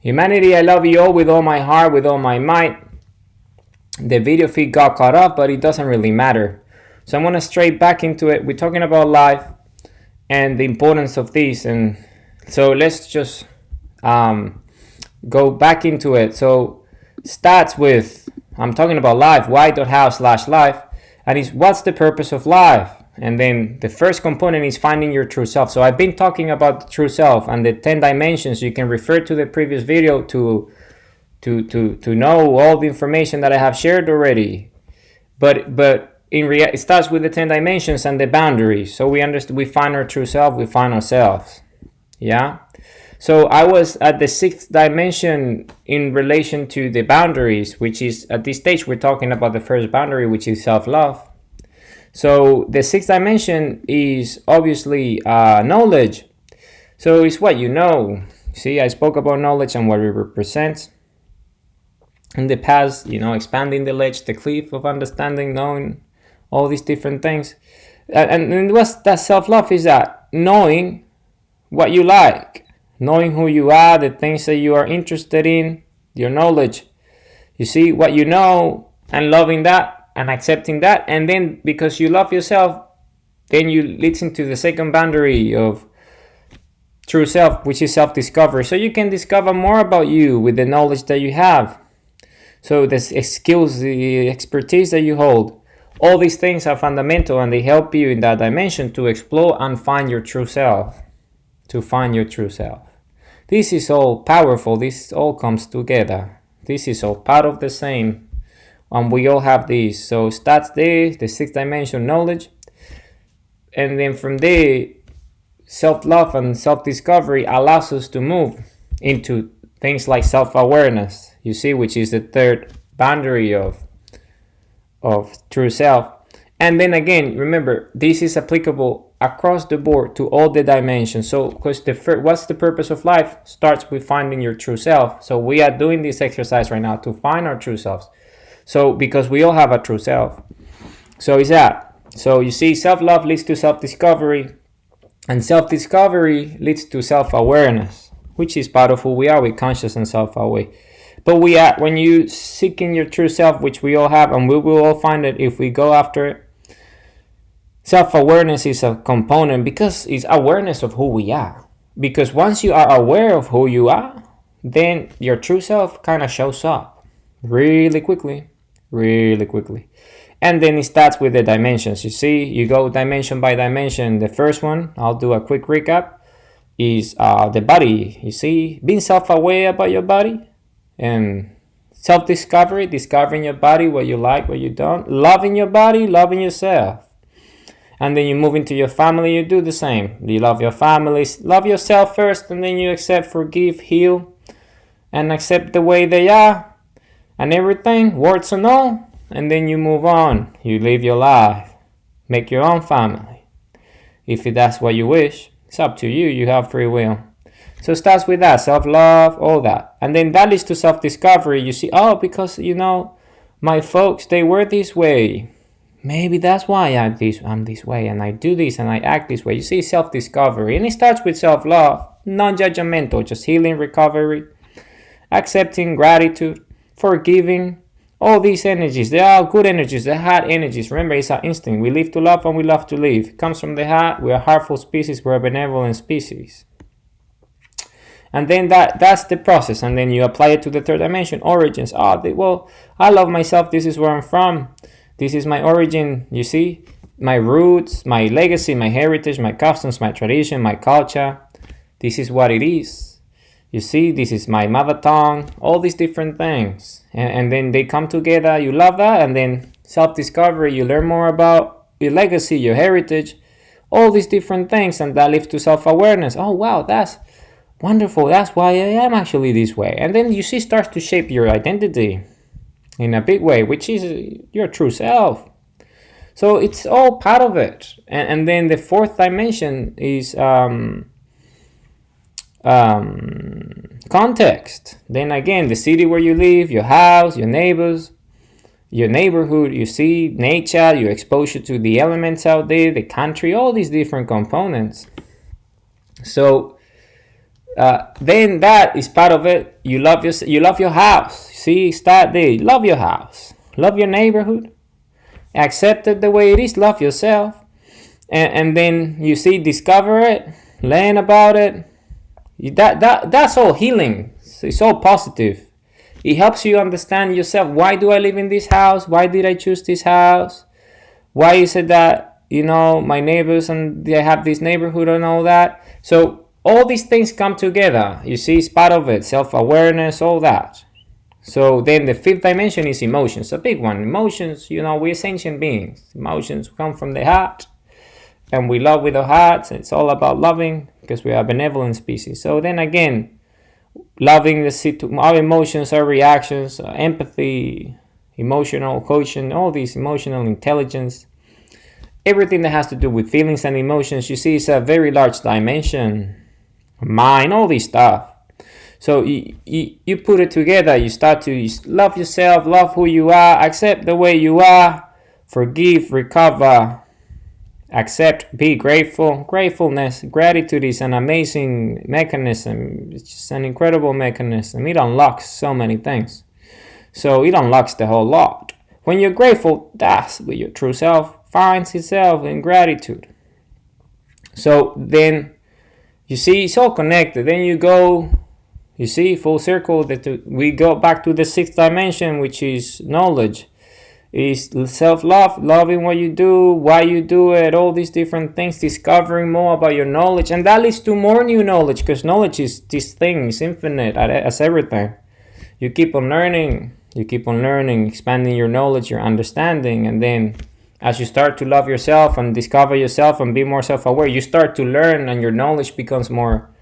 Humanity, I love you all with all my heart, with all my might. The video feed got caught up, but it doesn't really matter. So I'm going to straight back into it. We're talking about life and the importance of this. And so let's just go back into it. So starts with, I'm talking about life, why.how/life. And it's what's the purpose of life? And then the first component is finding your true self. So I've been talking about the true self and the 10 dimensions. You can refer to the previous video to know all the information that I have shared already. But in reality, it starts with the 10 dimensions and the boundaries. So we understand, we find our true self, we find ourselves. Yeah. So I was at the 6th dimension in relation to the boundaries, which is at this stage we're talking about the first boundary, which is self-love. So the 6th dimension is obviously knowledge. So it's what you know. See, I spoke about knowledge and what it represents. In the past, expanding the ledge, the cliff of understanding, knowing all these different things. And what's that self-love is that knowing what you like, knowing who you are, the things that you are interested in, your knowledge. You see, what you know and loving that. And accepting that, and then because you love yourself, then you lead into the second boundary of true self, which is self-discovery. So you can discover more about you with the knowledge that you have. So the skills, the expertise that you hold, all these things are fundamental, and they help you in that dimension to explore and find your true self. To find your true self. This is all powerful. This all comes together. This is all part of the same. And we all have these. So starts there, the 6th dimension knowledge. And then from there, self-love and self-discovery allows us to move into things like self-awareness, you see, which is the 3rd boundary of true self. And then again, remember, this is applicable across the board to all the dimensions. So because what's the purpose of life starts with finding your true self. So we are doing this exercise right now to find our true selves. So, because we all have a true self. So is that. So you see, self-love leads to self-discovery. And self-discovery leads to self-awareness, which is part of who we are. We're conscious and self-aware. But when you seeking your true self, which we all have, and we will all find it if we go after it. Self-awareness is a component because it's awareness of who we are. Because once you are aware of who you are, then your true self kind of shows up really quickly. And then it starts with the dimensions. You see, you go dimension by dimension. The first one, I'll do a quick recap, is the body. You see, being self-aware about your body and self-discovery, discovering your body, what you like, what you don't, loving your body, loving yourself. And then you move into your family, you do the same. You love your family, love yourself first, and then you accept, forgive, heal, and accept the way they are. And everything, warts and all, and then you move on. You live your life. Make your own family. If that's what you wish, it's up to you. You have free will. So it starts with that, self-love, all that. And then that leads to self-discovery. You see, because, my folks, they were this way. Maybe that's why I'm this way, and I do this, and I act this way. You see, self-discovery. And it starts with self-love, non-judgmental, just healing, recovery, accepting, gratitude, forgiving, all these energies. They are good energies. They're heart energies. Remember, it's our instinct. We live to love and we love to live. It comes from the heart. We're a heartful species. We're a benevolent species. And then that's the process. And then you apply it to the 3rd dimension, origins. I love myself. This is where I'm from. This is my origin. You see, my roots, my legacy, my heritage, my customs, my tradition, my culture. This is what it is. You see, this is my mother tongue, all these different things. And then they come together, you love that, and then self-discovery, you learn more about your legacy, your heritage, all these different things, and that leads to self-awareness. Oh, wow, that's wonderful. That's why I am actually this way. And then you see, starts to shape your identity in a big way, which is your true self. So it's all part of it. And then the 4th dimension is context. Then again, the city where you live, your house, your neighbors, your neighborhood, you see, nature, your exposure to the elements out there, the country, all these different components. So Then that is part of it. You love your house. See, start there. Love your house. Love your neighborhood. Accept it the way it is. Love yourself. And then you see, discover it, learn about it. That's all healing. It's all positive. It helps you understand yourself. Why do I live in this house? Why did I choose this house? Why is it that, my neighbors and they have this neighborhood and all that? So all these things come together. You see, it's part of it. Self-awareness, all that. So then the fifth dimension is emotions. A big one. Emotions, we're sentient beings. Emotions come from the heart. And we love with our hearts. It's all about loving because we are a benevolent species. So then again, loving our emotions, our reactions, empathy, emotional quotient, all these emotional intelligence, everything that has to do with feelings and emotions, you see, it's a very large dimension. Mind, all this stuff. So you put it together, you start to love yourself, love who you are, accept the way you are, forgive, recover, accept, be grateful. Gratitude is an amazing mechanism. It's just an incredible mechanism. It unlocks so many things. So it unlocks the whole lot. When you're grateful, that's where your true self finds itself in gratitude. So then, you see, it's all connected. Then you go, you see, full circle. We go back to the sixth dimension, which is knowledge. Is self-love, loving what you do, why you do it, all these different things, discovering more about your knowledge. And that leads to more new knowledge, because knowledge is this thing, it's infinite as everything. You keep on learning, expanding your knowledge, your understanding. And then as you start to love yourself and discover yourself and be more self-aware, you start to learn and your knowledge becomes more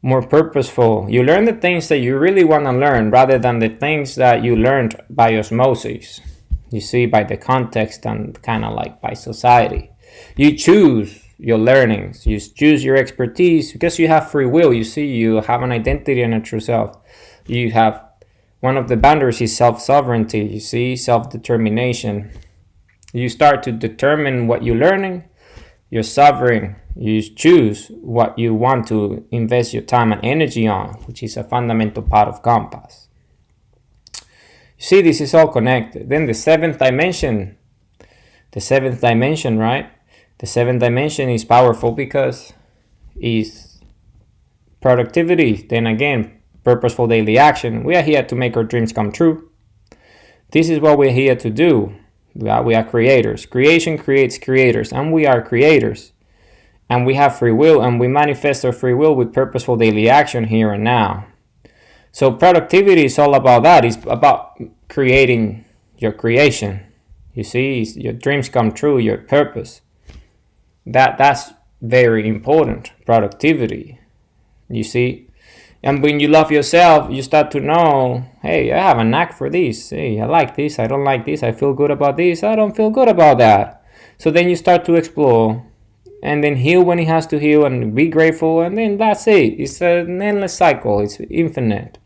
purposeful. You learn the things that you really want to learn rather than the things that you learned by osmosis. You see, by the context and kind of like by society. You choose your learnings. You choose your expertise because you have free will. You see, you have an identity and a true self. You have, one of the boundaries is self-sovereignty. You see, self-determination. You start to determine what you're learning. You're sovereign. You choose what you want to invest your time and energy on, which is a fundamental part of Compass. You see, this is all connected. Then the seventh dimension, right? The seventh dimension is powerful because it's productivity. Then again, purposeful daily action. We are here to make our dreams come true. This is what we're here to do. We are creators. Creation creates creators, and we are creators. And we have free will, and we manifest our free will with purposeful daily action here and now. So productivity is all about that. It's about creating your creation. You see, your dreams come true, your purpose. That's very important, productivity. You see? And when you love yourself, you start to know, hey, I have a knack for this. Hey, I like this, I don't like this, I feel good about this, I don't feel good about that. So then you start to explore and then heal when it has to heal and be grateful, and then that's it. It's an endless cycle, it's infinite.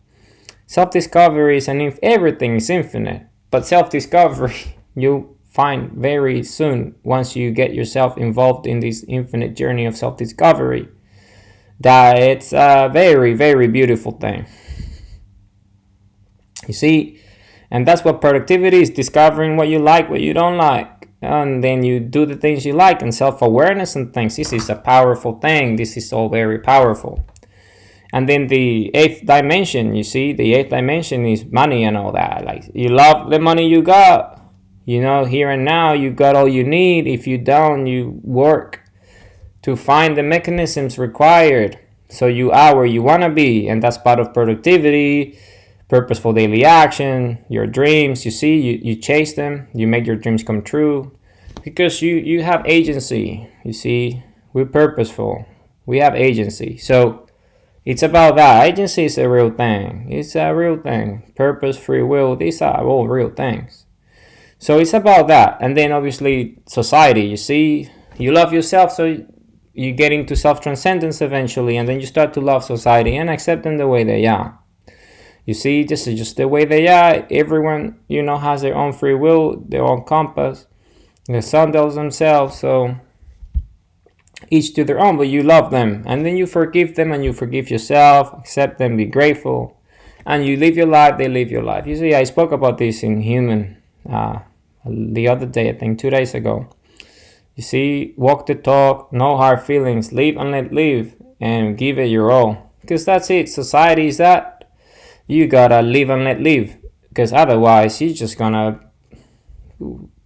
Self-discovery is everything is infinite, but self-discovery you find very soon once you get yourself involved in this infinite journey of self-discovery, that it's a very, very beautiful thing. You see, and that's what productivity is, discovering what you like, what you don't like, and then you do the things you like, and self-awareness and things. This is a powerful thing. This is all very powerful. And then the eighth dimension, you see, the eighth dimension is money and all that. Like, you love the money you got, here and now, you got all you need. If you don't, you work to find the mechanisms required so you are where you want to be. And that's part of productivity, purposeful daily action, your dreams. You see, you chase them, you make your dreams come true because you have agency. You see, we're purposeful, we have agency. So it's about that. Agency is a real thing. It's a real thing. Purpose, free will, these are all real things. So it's about that. And then obviously society, you see, you love yourself, so you get into self-transcendence eventually, and then you start to love society and accept them the way they are. You see, this is just the way they are. Everyone, has their own free will, their own compass, the sundials themselves. So each to their own, but you love them, and then you forgive them, and you forgive yourself, accept them, be grateful, and you live your life, they live your life. You see, I spoke about this in Human the other day, I think 2 days ago. You see, walk the talk, no hard feelings, live and let live, and give it your all. Because that's it. Society is that. You gotta live and let live. Because otherwise, you're just gonna.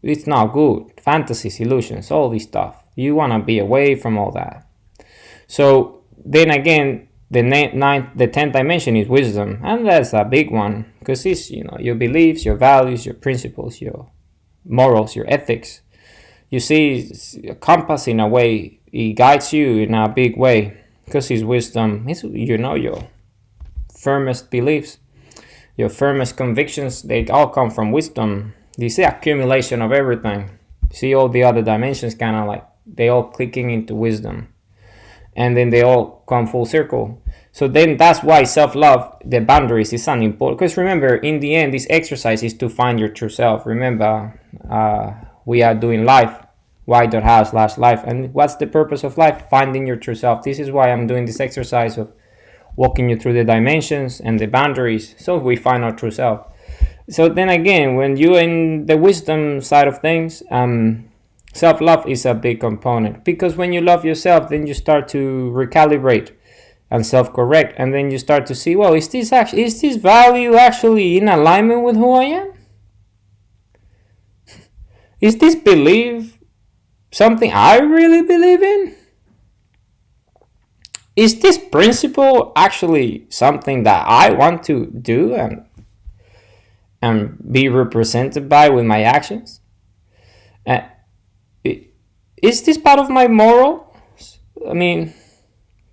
It's not good. Fantasies, illusions, all this stuff. You wanna be away from all that. So then again, the 10th dimension is wisdom, and that's a big one because it's your beliefs, your values, your principles, your morals, your ethics. You see, a compass in a way. It guides you in a big way because his wisdom is, your firmest beliefs, your firmest convictions. They all come from wisdom. You see, accumulation of everything. You see, all the other dimensions kind of like they all clicking into wisdom, and then they all come full circle. So then that's why self-love, the boundaries, is an important. Because remember, in the end, this exercise is to find your true self. Remember, we are doing life. y.house/life. And what's the purpose of life? Finding your true self. This is why I'm doing this exercise of walking you through the dimensions and the boundaries so we find our true self. So then again, when you're in the wisdom side of things, self-love is a big component. Because when you love yourself, then you start to recalibrate and self-correct. And then you start to see, well, is this value actually in alignment with who I am? Is this belief something I really believe in? Is this principle actually something that I want to do and be represented by with my actions? Is this part of my moral? I mean,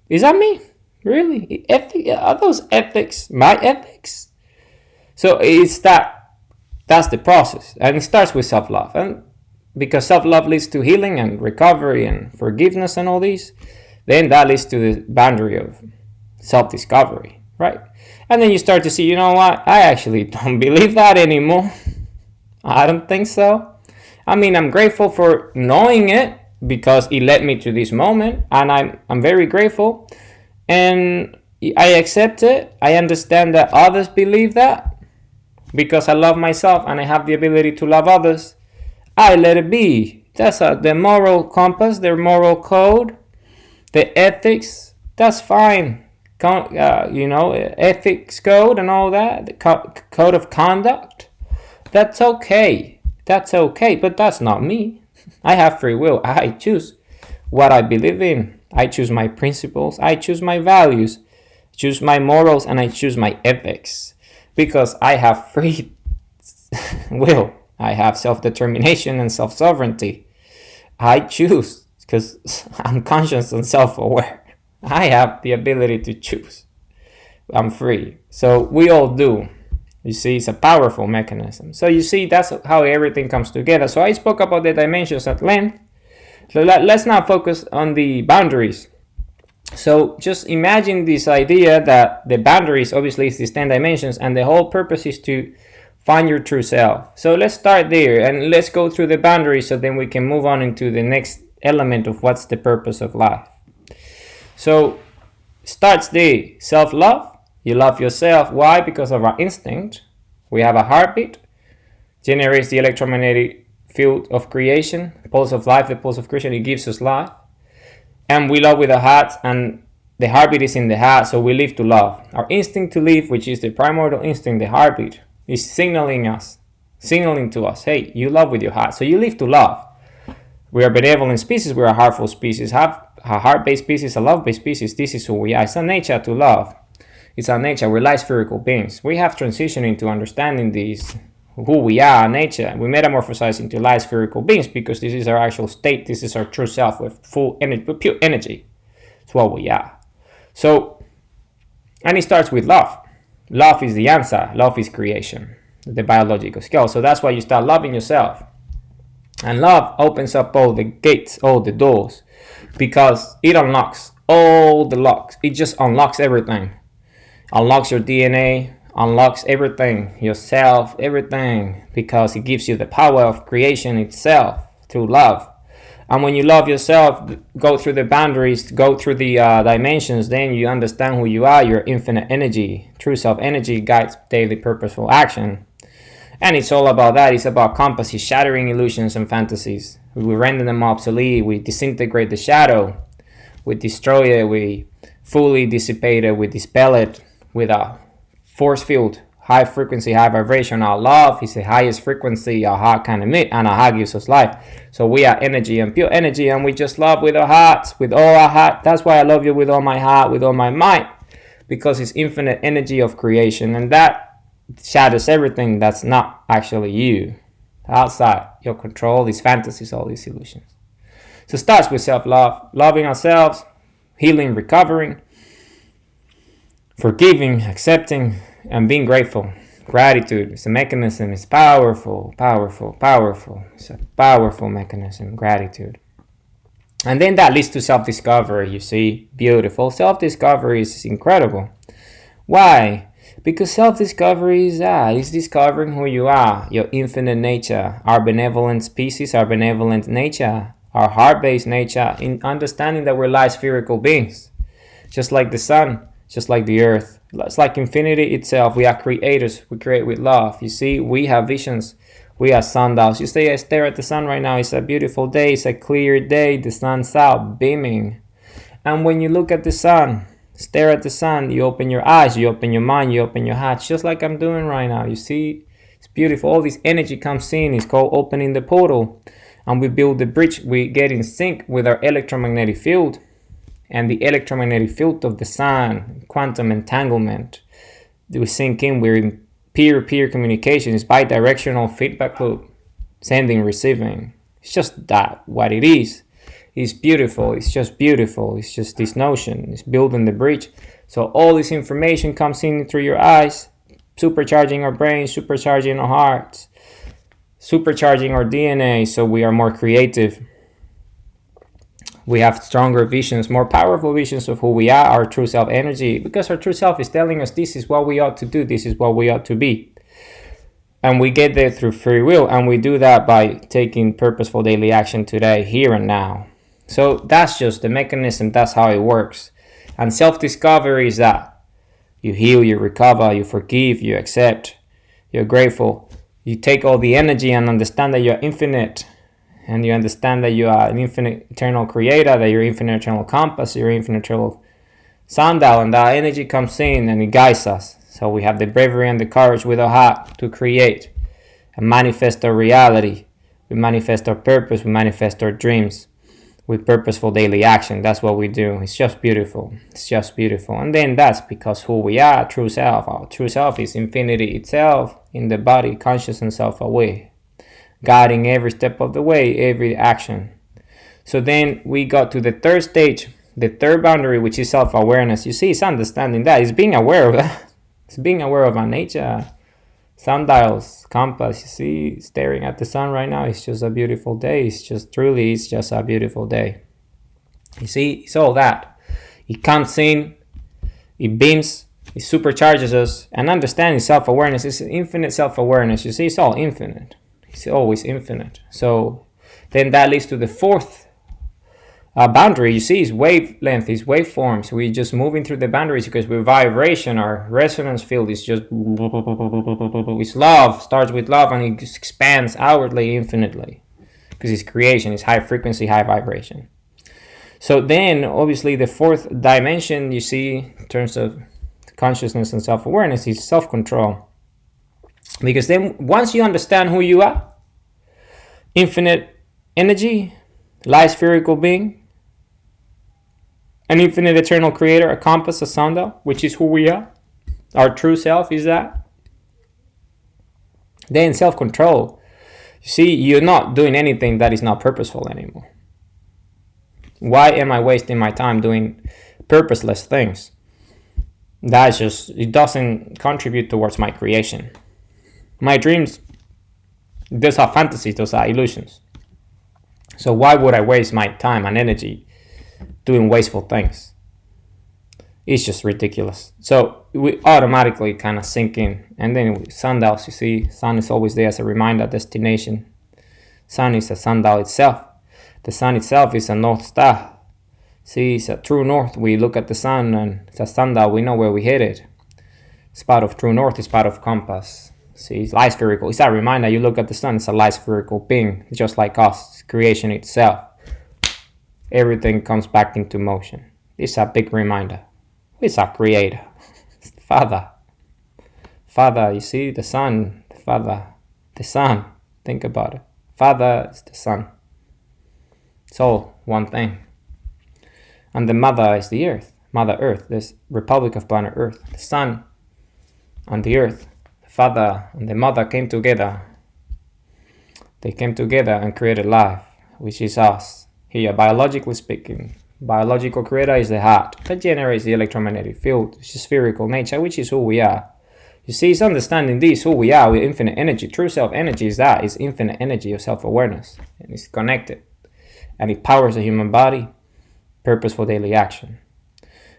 is that me? Really? Are those ethics my ethics? So that's the process. And it starts with self-love. And because self-love leads to healing and recovery and forgiveness and all these, then that leads to the boundary of self-discovery, right? And then you start to see, you know what? I actually don't believe that anymore. I don't think so. I mean, I'm grateful for knowing it because it led me to this moment, and I'm very grateful. And I accept it. I understand that others believe that because I love myself and I have the ability to love others. I let it be. That's the moral compass, the moral code, the ethics. That's fine. Ethics code and all that. The code of conduct. That's okay. That's okay. But that's not me. I have free will. I choose what I believe in. I choose my principles. I choose my values. I choose my morals, and I choose my ethics because I have free will. I have self-determination and self-sovereignty. I choose because I'm conscious and self-aware. I have the ability to choose. I'm free. So we all do. You see, it's a powerful mechanism. So you see, that's how everything comes together. So I spoke about the dimensions at length. So let's now focus on the boundaries. So just imagine this idea that the boundaries obviously is these 10 dimensions, and the whole purpose is to find your true self. So let's start there and let's go through the boundaries so then we can move on into the next element of what's the purpose of life. So starts there. Self-love. You love yourself. Why? Because of our instinct. We have a heartbeat. Generates the electromagnetic field of creation. Pulse of life, the pulse of creation. It gives us life. And we love with our hearts, and the heartbeat is in the heart, so we live to love. Our instinct to live, which is the primordial instinct, the heartbeat, is signaling to us, hey, you love with your heart, so you live to love. We are benevolent species, we are a heartful species, have a heart-based species, a love-based species. This is who we are. It's our nature to love. It's our nature. We're light spherical beings. We have transitioned into understanding these, who we are, our nature. We metamorphosize into light spherical beings because this is our actual state. This is our true self with full energy, with pure energy. It's what we are. So, and it starts with love. Love is the answer. Love is creation, the biological scale. So that's why you start loving yourself. And love opens up all the gates, all the doors, because it unlocks all the locks. It just unlocks everything. Unlocks your DNA, unlocks everything, yourself, everything, because it gives you the power of creation itself through love. And when you love yourself, go through the boundaries, go through the dimensions, then you understand who you are. Your infinite energy, true self energy guides daily purposeful action. And it's all about that. It's about compasses, shattering illusions and fantasies. We render them obsolete. We disintegrate the shadow. We destroy it. We fully dissipate it. We dispel it with a force field, high frequency, high vibration. Our love is the highest frequency our heart can emit, and our heart gives us life. So we are energy and pure energy, and we just love with our hearts, with all our heart. That's why I love you with all my heart, with all my might, because it's infinite energy of creation, and that shatters everything that's not actually you, outside your control, these fantasies, all these illusions. So it starts with self-love, loving ourselves, healing, recovering, forgiving, accepting, and being grateful. Gratitude is a mechanism. It's powerful, powerful, powerful. It's a powerful mechanism, gratitude. And then that leads to self-discovery, you see. Beautiful. Self-discovery is incredible. Why? Because self-discovery is discovering who you are, your infinite nature, our benevolent species, our benevolent nature, our heart-based nature, in understanding that we're light spherical beings, just like the sun, just like the earth. It's like infinity itself. We are creators. We create with love. You see, we have visions. We are sundials. You say, I stare at the sun right now. It's a beautiful day. It's a clear day. The sun's out, beaming. And when you look at the sun, stare at the sun, you open your eyes, you open your mind, you open your heart, just like I'm doing right now. You see, it's beautiful. All this energy comes in. It's called opening the portal. And we build the bridge. We get in sync with our electromagnetic field. And the electromagnetic field of the sun, quantum entanglement, we sink in. We're in peer-to-peer communication. It's bi-directional feedback loop, sending, receiving. It's just that, what it is. It's beautiful. It's just beautiful. It's just this notion. It's building the bridge. So all this information comes in through your eyes, supercharging our brains, supercharging our hearts, supercharging our DNA, so we are more creative. We have stronger visions, more powerful visions of who we are, our true self energy, because our true self is telling us this is what we ought to do, this is what we ought to be. And we get there through free will, and we do that by taking purposeful daily action today, here and now. So that's just the mechanism, that's how it works. And self-discovery is that. You heal, you recover, you forgive, you accept, you're grateful. You take all the energy and understand that you're infinite. And you understand that you are an infinite eternal creator, that you're infinite eternal compass, you're infinite eternal sundial, and that energy comes in and it guides us. So we have the bravery and the courage with our heart to create and manifest our reality. We manifest our purpose, we manifest our dreams with purposeful daily action. That's what we do. It's just beautiful. It's just beautiful. And then that's because who we are, true self. Our true self is infinity itself in the body, conscious and self-aware, guiding every step of the way, every action. So then we got to the third stage, the third boundary, which is self-awareness. You see, it's understanding that. It's being aware of that. It's being aware of our nature. Sundials, compass, you see, staring at the sun right now. It's just a beautiful day. It's just a beautiful day. You see, it's all that. It comes in, it beams, it supercharges us. And understanding self-awareness is infinite self-awareness. You see, it's all infinite. It's always infinite. So then that leads to the fourth boundary. You see, is wavelength, is waveforms. We're just moving through the boundaries because we're vibration. Our resonance field is just, it's love, starts with love, and it just expands outwardly infinitely because it's creation, it's high frequency, high vibration. So then obviously the fourth dimension, you see, in terms of consciousness and self-awareness, is self-control. Because then once you understand who you are, infinite energy, light spherical being, an infinite eternal creator, a compass, a sundial, which is who we are, our true self is that. Then self-control. You see, you're not doing anything that is not purposeful anymore. Why am I wasting my time doing purposeless things? That's just, it doesn't contribute towards my creation. My dreams, those are fantasies, those are illusions. So why would I waste my time and energy doing wasteful things? It's just ridiculous. So we automatically kind of sink in. And then sundials, you see, sun is always there as a reminder, destination. Sun is a sundial itself. The sun itself is a north star. See, it's a true north. We look at the sun and it's a sundial. We know where we headed. It's part of true north. It's part of compass. See, it's light spherical. It's a reminder. You look at the sun. It's a light spherical being, just like us. It's creation itself. Everything comes back into motion. It's a big reminder. It's a creator. It's the Father. Father, you see, the sun. The Father. The sun. Think about it. Father is the sun. It's all one thing. And the mother is the earth. Mother Earth. This Republic of Planet Earth. The sun and the earth. The father and the mother came together. They came together and created life, which is us. Here, biologically speaking, biological creator is the heart that generates the electromagnetic field, which is spherical nature, which is who we are. You see, it's understanding this, who we are with infinite energy. True self-energy is that. It's infinite energy of self-awareness. And it's connected. And it powers the human body. Purposeful daily action.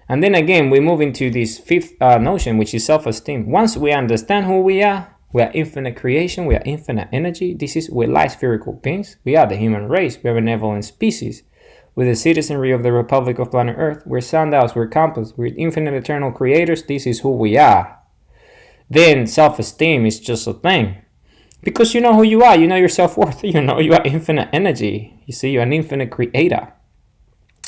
And then again, we move into this fifth notion, which is self-esteem. Once we understand who we are infinite creation, we are infinite energy. We're light spherical beings. We are the human race. We are a benevolent species. We're the citizenry of the Republic of Planet Earth. We're sundials, we're compass, we're infinite eternal creators. This is who we are. Then self-esteem is just a thing. Because you know who you are, you know your self-worth, you know you are infinite energy. You see, you're an infinite creator.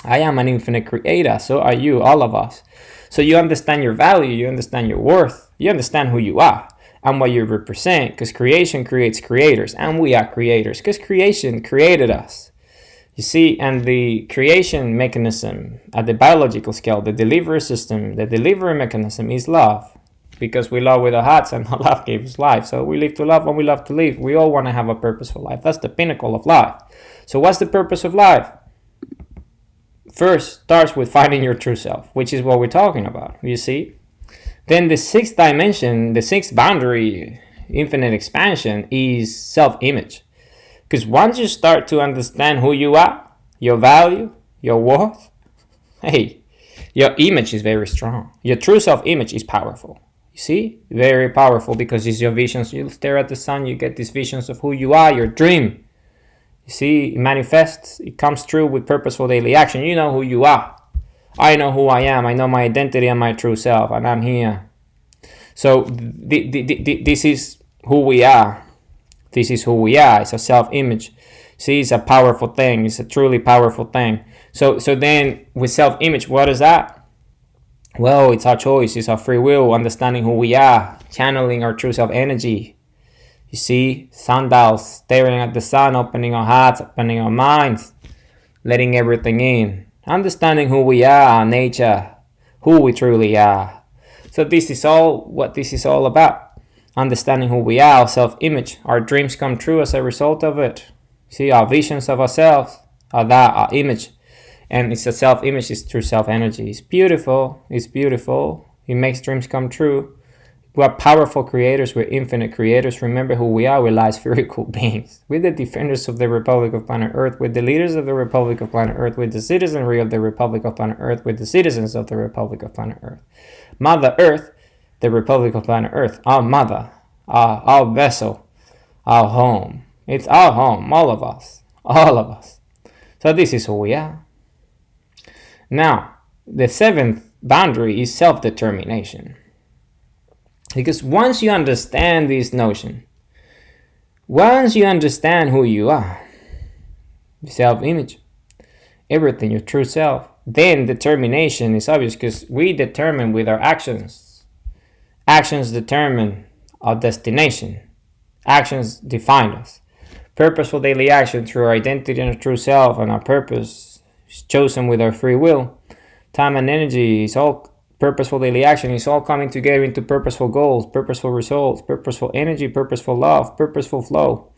I am an infinite creator, so are you, all of us. So you understand your value, you understand your worth, you understand who you are and what you represent, because creation creates creators, and we are creators, because creation created us. You see, and the creation mechanism at the biological scale, the delivery system, the delivery mechanism is love, because we love with our hearts and love gives life. So we live to love and we love to live. We all want to have a purposeful life. That's the pinnacle of life. So what's the purpose of life? First starts with finding your true self, which is what we're talking about, you see. Then the sixth dimension, the sixth boundary, infinite expansion, is self-image. Because once you start to understand who you are, your value, your worth, hey, your image is very strong. Your true self-image is powerful. You see, very powerful, because it's your visions. You stare at the sun, you get these visions of who you are, your dream. You see, it manifests, it comes true with purposeful daily action. You know who you are. I know who I am. I know my identity and my true self, and I'm here. So this is who we are. This is who we are. It's a self-image. See, it's a powerful thing. It's a truly powerful thing. So then with self-image, what is that? Well, it's our choice. It's our free will, understanding who we are, channeling our true self-energy. You see, sundials, staring at the sun, opening our hearts, opening our minds, letting everything in, understanding who we are, our nature, who we truly are. So this is all what this is all about. Understanding who we are, our self-image, our dreams come true as a result of it. See, our visions of ourselves are that, our image. And it's a self-image, it's true self-energy. It's beautiful, it's beautiful. It makes dreams come true. We're powerful creators, we're infinite creators. Remember who we are, we're light spherical beings. We're the defenders of the Republic of Planet Earth, we're the leaders of the Republic of Planet Earth, we're the citizenry of the Republic of Planet Earth, we're the citizens of the Republic of Planet Earth. Mother Earth, the Republic of Planet Earth, our mother, our vessel, our home. It's our home, all of us, all of us. So this is who we are. Now, the seventh boundary is self-determination. Because once you understand this notion, once you understand who you are, self-image, everything, your true self, then determination is obvious, because we determine with our actions. Actions determine our destination. Actions define us. Purposeful daily action through our identity and our true self and our purpose is chosen with our free will. Time and energy is all purposeful daily action is all coming together into purposeful goals, purposeful results, purposeful energy, purposeful love, purposeful flow.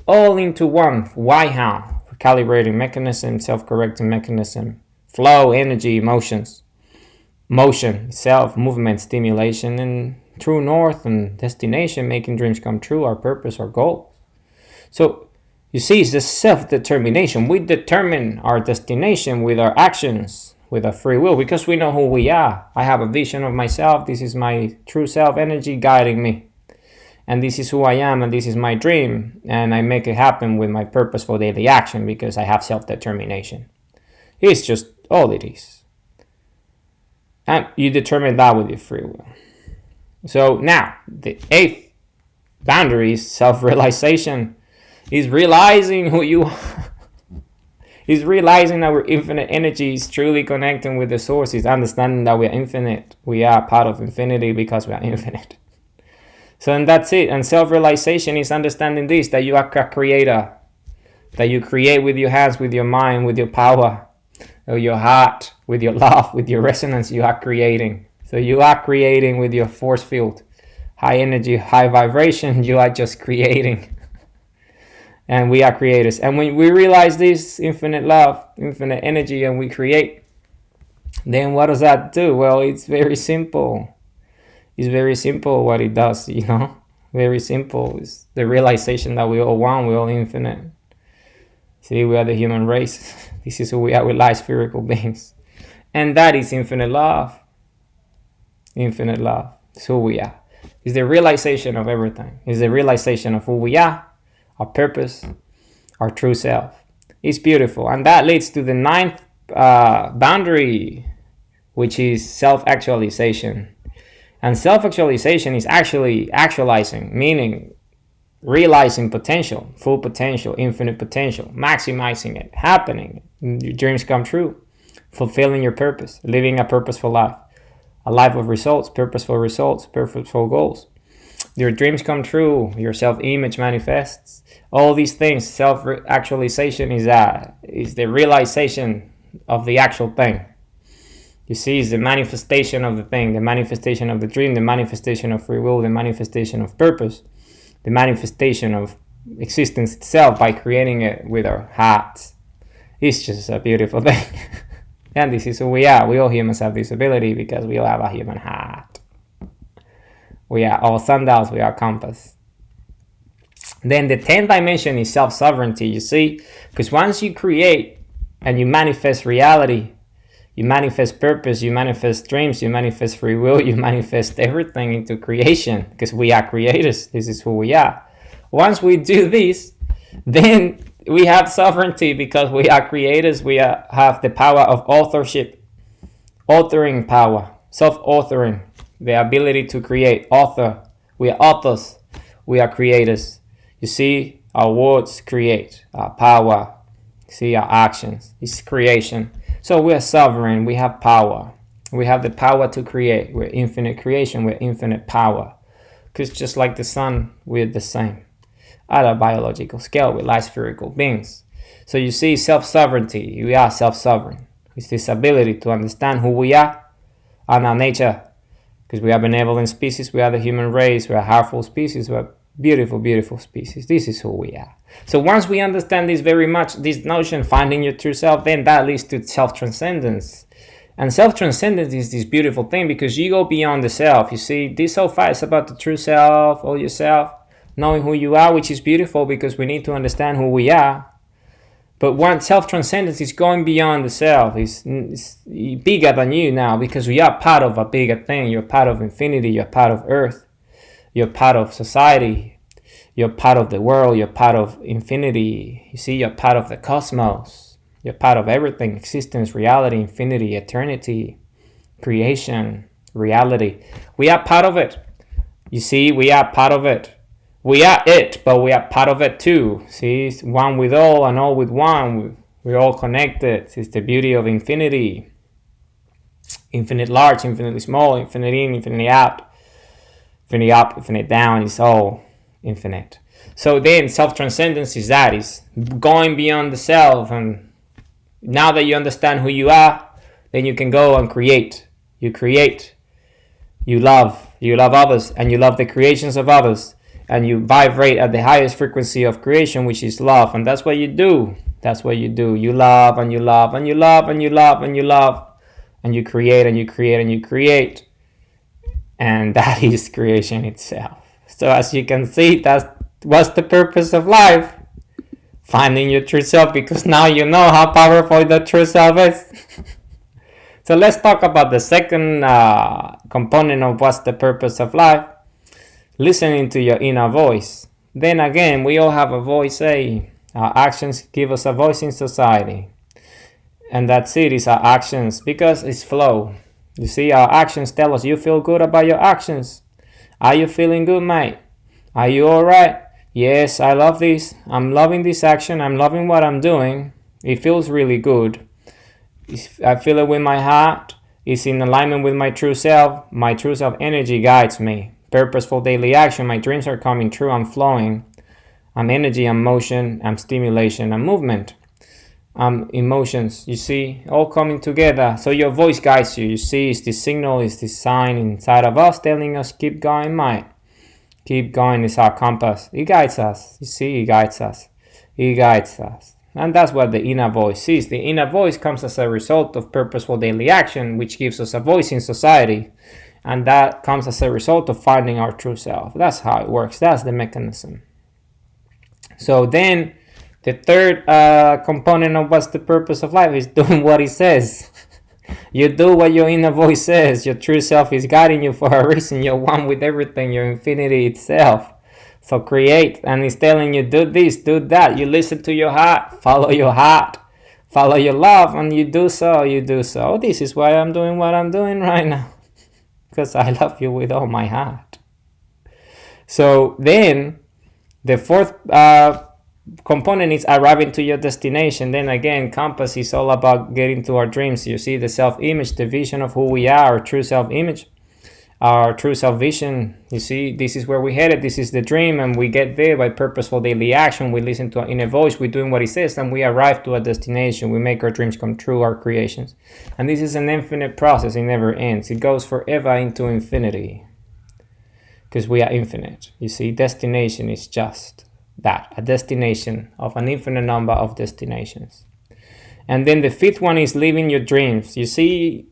All into one. Why, how? Calibrating mechanism, self-correcting mechanism, flow, energy, emotions, motion, self, movement, stimulation, and true north and destination, making dreams come true, our purpose, our goals. So you see, it's the self-determination. We determine our destination with our actions, with our free will, because we know who we are. I have a vision of myself. This is my true self energy guiding me. and this is who I am, and this is my dream, and I make it happen with my purposeful daily action because I have self-determination. It's just all it is. And you determine that with your free will. So now, the 8th boundary is self-realization. Is realizing who you are. Is realizing that we're infinite energy, is truly connecting with the source, is understanding that we are infinite. We are part of infinity because we are infinite. So and that's it. And self-realization is understanding this, that you are a creator. That you create with your hands, with your mind, with your power, with your heart, with your love, with your resonance. You are creating. So you are creating with your force field. High energy, high vibration, you are just creating. And we are creators. And when we realize this infinite love, infinite energy, and we create, then what does that do? Well, it's very simple. It's very simple what it does, Very simple. It's the realization that we all one, we're all infinite. See, we are the human race. This is who we are. We're light spherical beings. And that is infinite love. Infinite love. It's who we are. It's the realization of everything. It's the realization of who we are, our purpose, our true self. It's beautiful. And that leads to the 9th boundary, which is self-actualization. And self-actualization is actually actualizing, meaning realizing potential, full potential, infinite potential, maximizing it, happening. Your dreams come true, fulfilling your purpose, living a purposeful life, a life of results, purposeful goals. Your dreams come true, your self-image manifests. All these things, self-actualization is the realization of the actual thing. You see, it's the manifestation of the thing, the manifestation of the dream, the manifestation of free will, the manifestation of purpose, the manifestation of existence itself by creating it with our hearts. It's just a beautiful thing. And this is who we are. We all humans have this ability because we all have a human heart. We are all sundials, we are compass. Then the 10th dimension is self-sovereignty, you see? Because once you create and you manifest reality, you manifest purpose, you manifest dreams, you manifest free will, you manifest everything into creation because we are creators. This is who we are. Once we do this, then we have sovereignty because we are creators. We have the power of authorship, authoring power, self-authoring, the ability to create, author. We are authors. We are creators. You see, our words create, our power. See, our actions. It's creation. So we are sovereign. We have power. We have the power to create. We're infinite creation. We're infinite power. Because just like the sun, we're the same. At a biological scale, we're light spherical beings. So you see, self-sovereignty. We are self-sovereign. It's this ability to understand who we are and our nature. Because we are benevolent species. We are the human race. We are a harmful species. We are beautiful, beautiful species. This is who we are. So once we understand this very much, this notion, finding your true self, then that leads to self-transcendence. And self-transcendence is this beautiful thing because you go beyond the self. You see, this so far is about the true self, all yourself, knowing who you are, which is beautiful because we need to understand who we are. But once self-transcendence is going beyond the self, it's bigger than you now because we are part of a bigger thing. You're part of infinity, you're part of earth, you're part of society. You're part of the world, you're part of infinity. You see, you're part of the cosmos. You're part of everything, existence, reality, infinity, eternity, creation, reality. We are part of it. You see, we are part of it. We are it, but we are part of it too. See, it's one with all and all with one. We're all connected. It's the beauty of infinity. Infinite large, infinitely small, infinite in, infinitely out. Infinity up, infinite down, it's all infinite. So then self-transcendence is that, is going beyond the self, and now that you understand who you are, then you can go and create. You create, you love others, and you love the creations of others, and you vibrate at the highest frequency of creation, which is love. And that's what you do. That's what you do. You love and you love and you love and you love and you love, and you create and you create and you create, and that is creation itself. So as you can see, that's what's the purpose of life. Finding your true self, because now you know how powerful the true self is. So let's talk about the second component of what's the purpose of life. listening to your inner voice. Then again, we all have a voice. Our actions give us a voice in society. And that's it, it's our actions, because it's flow. You see, our actions tell us you feel good about your actions. Are you feeling good, mate? Are you alright? Yes, I love this. I'm loving this action. I'm loving what I'm doing. It feels really good. I feel it with my heart. It's in alignment with my true self. My true self energy guides me. Purposeful daily action. My dreams are coming true. I'm flowing. I'm energy. I'm motion. I'm stimulation. I'm movement. Emotions, you see, all coming together. So your voice guides you. You see, it's this signal, it's this sign inside of us telling us, keep going, mate. Keep going. It's our compass. It guides us. You see, it guides us. It guides us. And that's what the inner voice is. The inner voice comes as a result of purposeful daily action, which gives us a voice in society. And that comes as a result of finding our true self. That's how it works. That's the mechanism. So then, the third component of what's the purpose of life is doing what it says. You do what your inner voice says. Your true self is guiding you for a reason. You're one with everything. You're infinity itself. So create, and it's telling you, do this, do that. You listen to your heart. Follow your heart. Follow your love, and you do so. You do so. This is why I'm doing what I'm doing right now. Because I love you with all my heart. So then, the fourth component is arriving to your destination. Then again, compass is all about getting to our dreams. You see, the self-image, the vision of who we are, our true self-image, our true self-vision. You see, this is where we headed. This is the dream, and we get there by purposeful daily action. We listen to our inner voice. We're doing what it says, and we arrive to a destination. We make our dreams come true, our creations. And this is an infinite process. It never ends. It goes forever into infinity, because we are infinite. You see, destination is just that, a destination of an infinite number of destinations. And then the fifth one is living your dreams. You see,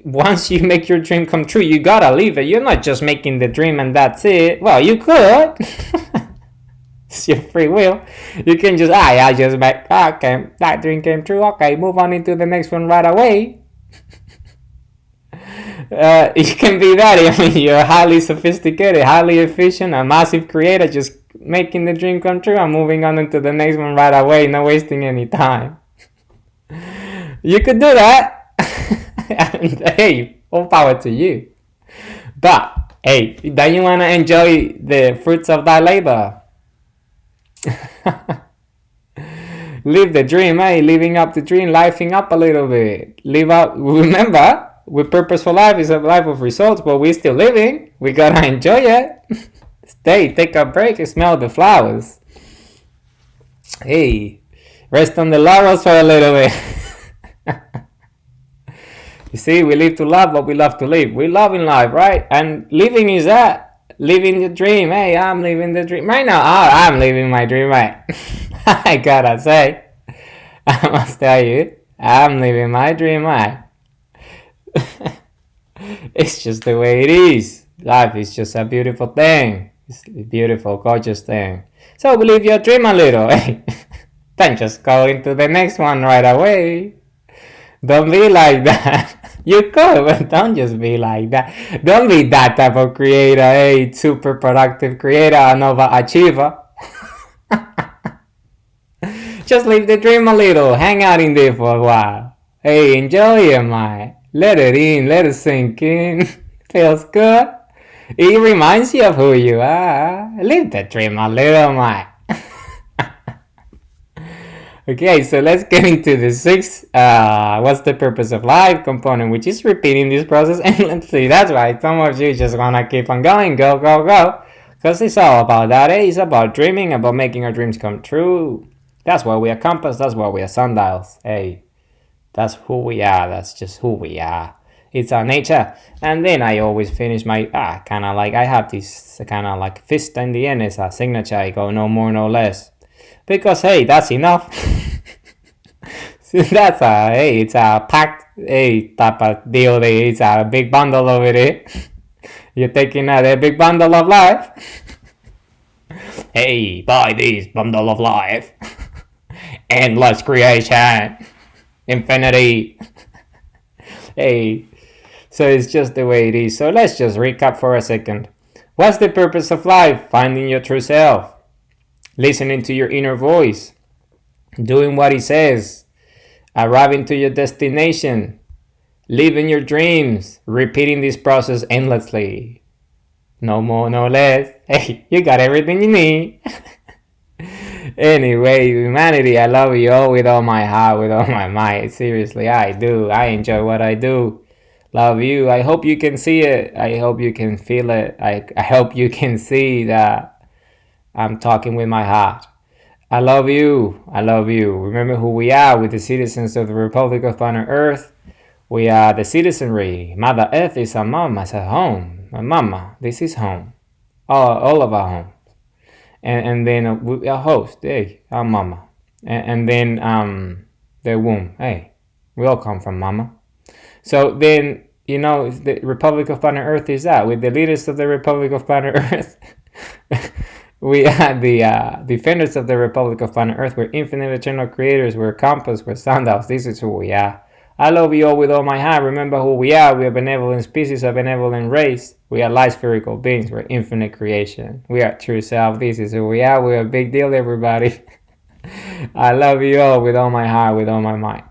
once you make your dream come true, you gotta live it. You're not just making the dream and that's it. Well, you could. It's your free will. You can just, I just make, okay, that dream came true. Okay, move on into the next one right away. You can be that. I mean, you're highly sophisticated, highly efficient, a massive creator, just making the dream come true. I'm moving on into the next one right away, not wasting any time. You could do that. And hey, all power to you. But hey, don't you want to enjoy the fruits of thy labor? Live the dream, living up the dream, lifing up a little bit. Live up. Remember, with purposeful life is a life of results, but we're still living. We gotta enjoy it. Stay, take a break, smell the flowers. Hey, rest on the laurels for a little bit. You see, we live to love what we love to live. We love in life, right? And living is that. Living the dream. Hey, I'm living the dream. Right now, I'm living my dream, right? I gotta say, I must tell you, I'm living my dream, right? It's just the way it is. Life is just a beautiful thing. It's a beautiful, gorgeous thing. So live your dream a little, eh? Don't just go into the next one right away. Don't be like that. You could, but don't just be like that. Don't be that type of creator, hey, super productive creator, an overachiever. Just live the dream a little. Hang out in there for a while. Hey, enjoy it, man. Let it in, let it sink in. Feels good. It reminds you of who you are. Live the dream a little, man. Okay, so let's get into the sixth, what's the purpose of life component, which is repeating this process endlessly. That's right, some of you just want to keep on going, go, go, go. Because it's all about that, eh? It's about dreaming, about making our dreams come true. That's why we are compass, that's why we are sundials. Hey, that's who we are, that's just who we are. It's our nature. And then I always finish my, kind of like, I have this kind of like fist in the end, it's a signature. I go no more, no less. Because, hey, that's enough. That's it's a packed, type of deal. It's a big bundle over there. You're taking a big bundle of life. Hey, buy this bundle of life. Endless creation. Infinity. Hey, so it's just the way it is. So let's just recap for a second. What's the purpose of life? Finding your true self, listening to your inner voice, doing what it says, arriving to your destination, living your dreams, repeating this process endlessly. No more, no less. Hey, you got everything you need. Anyway, humanity, I love you all with all my heart, with all my might. Seriously, I do. I enjoy what I do. Love you. I hope you can see it. I hope you can feel it. I hope you can see that I'm talking with my heart. I love you. I love you. Remember who we are with the citizens of the Republic of Planet Earth. We are the citizenry. Mother Earth is our mama, it's our home. My mama, this is home. All of our home. And then we are host, hey, our mama. And then the womb, hey, we all come from mama. So then, the Republic of Planet Earth is that. With the leaders of the Republic of Planet Earth, we are the defenders of the Republic of Planet Earth. We're infinite eternal creators. We're compass. We're sundials. This is who we are. I love you all with all my heart. Remember who we are. We are benevolent species, a benevolent race. We are light spherical beings. We're infinite creation. We are true self. This is who we are. We're a big deal, everybody. I love you all with all my heart, with all my mind.